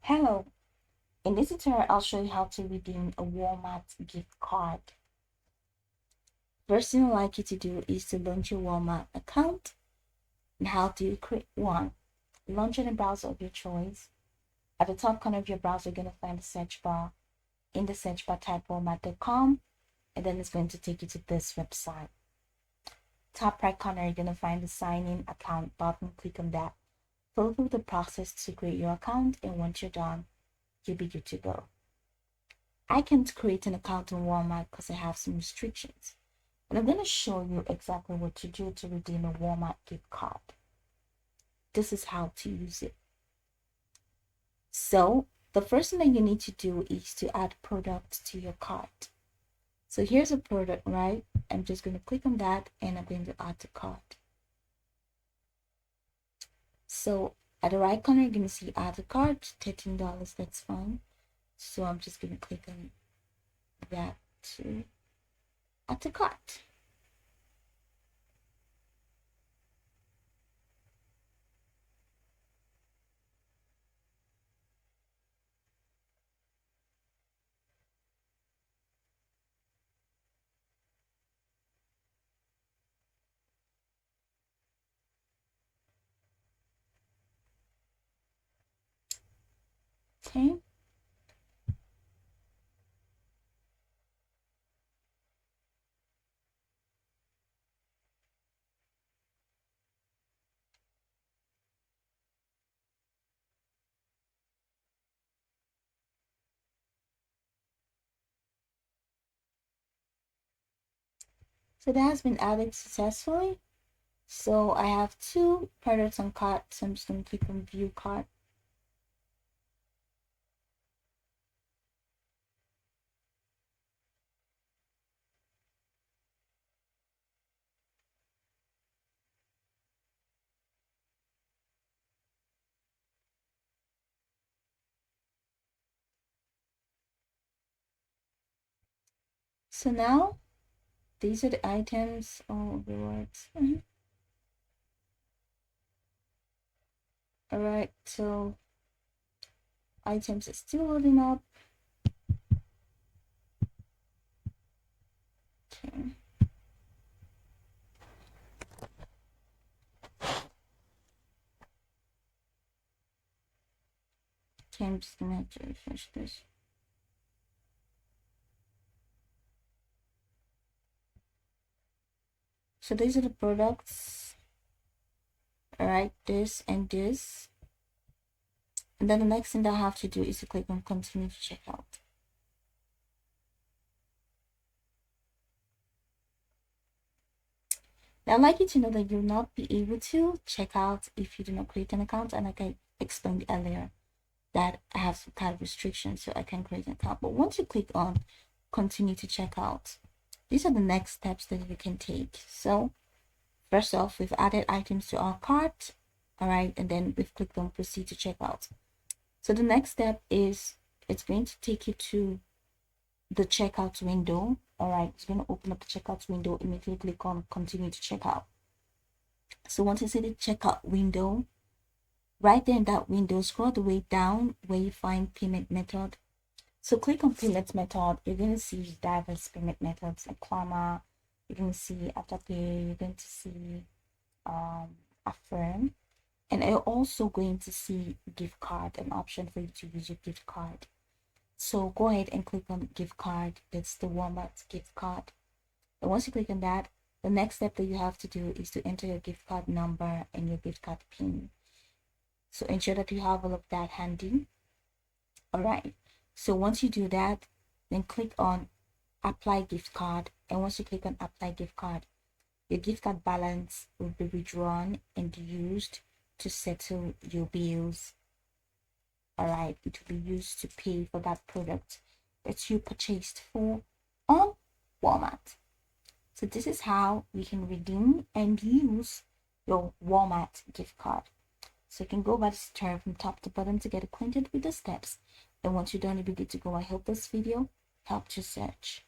Hello, in this tutorial I'll show you how to redeem a Walmart gift card. First thing I'd like you to do is to launch your Walmart account. And how do you create one? Launch in a browser of your choice. At the top corner of your browser, you're going to find the search bar. In the search bar, type walmart.com, and then it's going to take you to this website. Top right corner, you're going to find the sign in account button. Click on that. Follow through the process to create your account, and once you're done, you'll be good to go. I can't create an account on Walmart because I have some restrictions. And I'm going to show you exactly what to do to redeem a Walmart gift card. This is how to use it. So the first thing that you need to do is to add products to your cart. So here's a product, right? I'm just going to click on that and I'm going to add to cart. So at the right corner, you're going to see add to cart, $13, that's fine. So I'm just going to click on that to add to cart. Okay. So that has been added successfully. So I have two products on cart, so I'm just going to click on view cart. So now these are the items or rewards. All right, so items are still loading up. Okay. Okay, I'm just gonna have to refresh this. So these are the products. All right, this and this. And then the next thing that I have to do is to click on continue to check out. Now, I'd like you to know that you'll not be able to check out if you do not create an account. And like I explained earlier, that I have some kind of restrictions so I can create an account. But once you click on continue to check out, these are the next steps that you can take. So first off, we've added items to our cart. All right, and then we've clicked on proceed to checkout. So the next step is it's going to take you to the checkout window. All right, it's going to open up the checkout window. Immediately click on continue to checkout. So once you see the checkout window, right there in that window, scroll the way down where you find payment method. So click on payment method. You're going to see diverse payment methods like Klarna. You're going to see Afterpay. You're going to see Affirm. And you're also going to see gift card, an option for you to use your gift card. So go ahead and click on gift card. It's the Walmart gift card. And once you click on that, the next step that you have to do is to enter your gift card number and your gift card PIN. So ensure that you have all of that handy. All right. So once you do that, then click on apply gift card. And once you click on apply gift card, your gift card balance will be withdrawn and used to settle your bills. All right, it will be used to pay for that product that you purchased for on Walmart. So this is how you can redeem and use your Walmart gift card. So you can go by this tutorial from top to bottom to get acquainted with the steps. And once you're done, you'll be good to go. I hope this video helped you search.